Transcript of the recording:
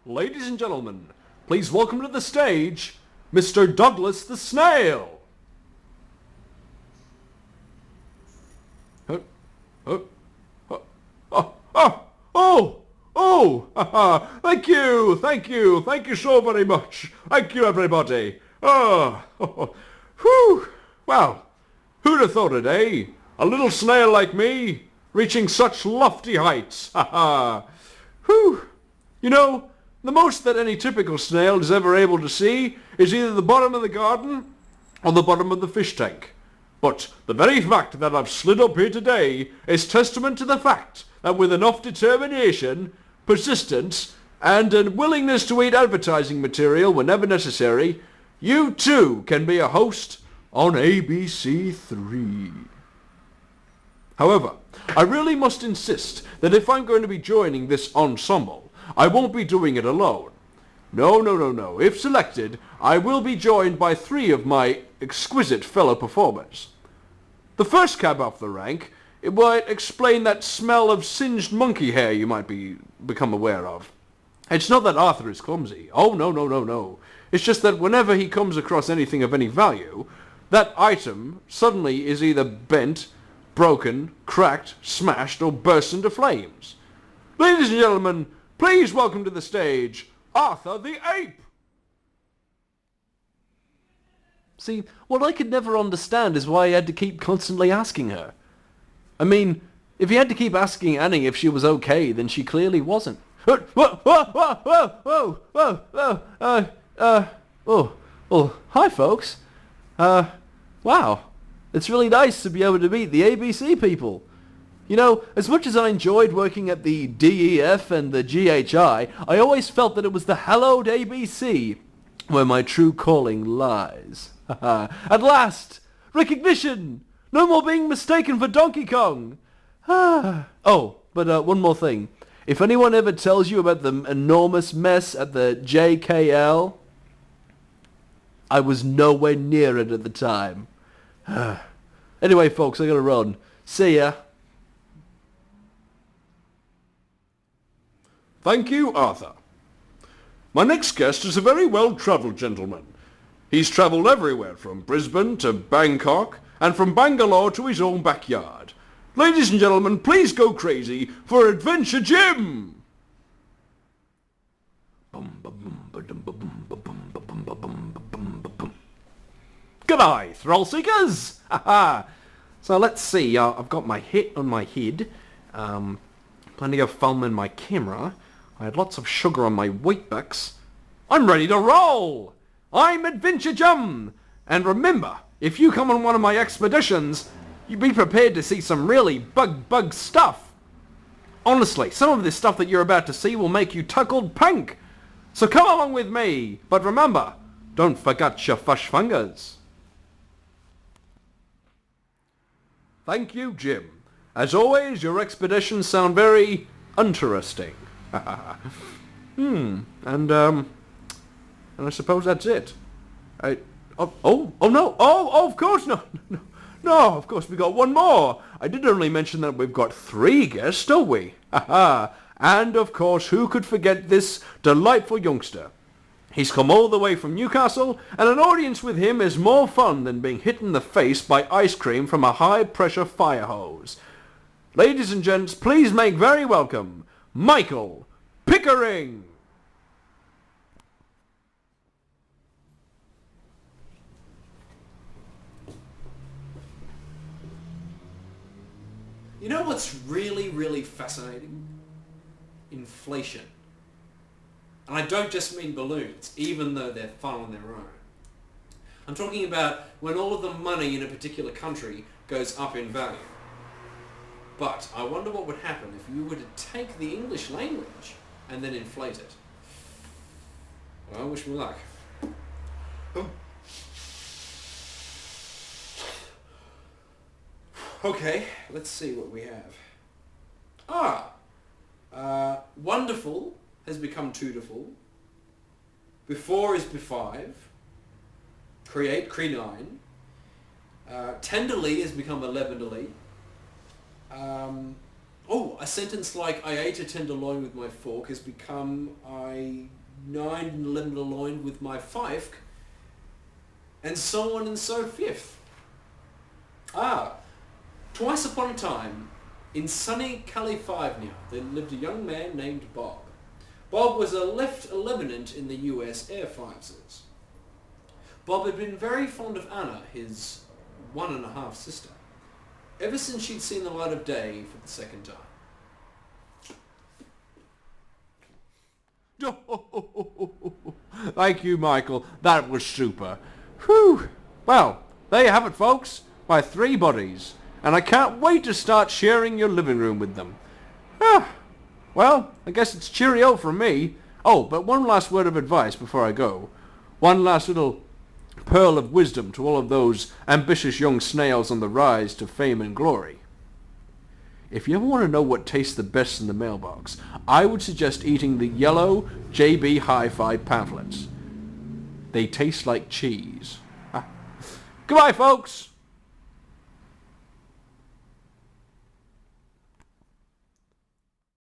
Ladies and gentlemen, please welcome to the stage, Mr. Douglas the Snail. Thank you so very much. Thank you, everybody. Whew. Well, who'd have thought it, eh? A little snail like me, reaching such lofty heights. Whew. You know, the most that any typical snail is ever able to see is either the bottom of the garden or the bottom of the fish tank. But the very fact that I've slid up here today is testament to the fact that with enough determination, persistence, and a willingness to eat advertising material whenever necessary, you too can be a host on ABC3. However, I really must insist that if I'm going to be joining this ensemble, I won't be doing it alone. No. If selected, I will be joined by 3 of my exquisite fellow performers. The first cab off the rank, it might explain that smell of singed monkey hair you might become aware of. It's not that Arthur is clumsy. Oh, no. It's just that whenever he comes across anything of any value, that item suddenly is either bent, broken, cracked, smashed, or burst into flames. Ladies and gentlemen, please welcome to the stage, Arthur the Ape! See, what I could never understand is why he had to keep constantly asking her. I mean, if he had to keep asking Annie if she was okay, then she clearly wasn't. Hi folks. Wow. It's really nice to be able to meet the ABC people. You know, as much as I enjoyed working at the DEF and the GHI, I always felt that it was the hallowed ABC where my true calling lies. At last! Recognition! No more being mistaken for Donkey Kong! But one more thing. If anyone ever tells you about the enormous mess at the JKL, I was nowhere near it at the time. Anyway, folks, I gotta run. See ya. Thank you, Arthur. My next guest is a very well-travelled gentleman. He's travelled everywhere from Brisbane to Bangkok and from Bangalore to his own backyard. Ladies and gentlemen, please go crazy for Adventure Jim! G'day, thrill seekers! So let's see, I've got my hat on my head, plenty of foam in my camera, I had lots of sugar on my Weet-Bix. I'm ready to roll! I'm Adventure Jim! And remember, if you come on one of my expeditions, you be prepared to see some really bug stuff. Honestly, some of this stuff that you're about to see will make you tickled pink. So come along with me, but remember, don't forget your fish fingers. Thank you, Jim. As always, your expeditions sound very interesting. And I suppose that's it. Of course, no, of course we got one more. I did only mention that we've got 3 guests, don't we? And of course, who could forget this delightful youngster? He's come all the way from Newcastle, and an audience with him is more fun than being hit in the face by ice cream from a high-pressure fire hose. Ladies and gents, please make very welcome, Michael Pickering! You know what's really fascinating? Inflation. And I don't just mean balloons, even though they're fun on their own. I'm talking about when all of the money in a particular country goes up in value. But I wonder what would happen if you were to take the English language and then inflate it. Well, wish me luck. Okay, let's see what we have. Wonderful has become tootiful. Before is befive. Create, crenine. Tenderly has become elevendally. Oh, a sentence like I ate a tenderloin with my fork has become I nined and lemmed a loin with my fife, and so on and so forth. Twice upon a time, in sunny California, there lived a young man named Bob. Bob was a lieutenant in the US Air Forces. Bob had been very fond of Anna, his 1.5 sister, ever since she'd seen the light of day for the second time. Thank you, Michael. That was super. Whew. Well, there you have it, folks. My 3 buddies. And I can't wait to start sharing your living room with them. Well, I guess it's cheerio from me. Oh, but one last word of advice before I go. One last little pearl of wisdom to all of those ambitious young snails on the rise to fame and glory. If you ever want to know what tastes the best in the mailbox, I would suggest eating the yellow JB Hi-Fi pamphlets. They taste like cheese. Goodbye, folks!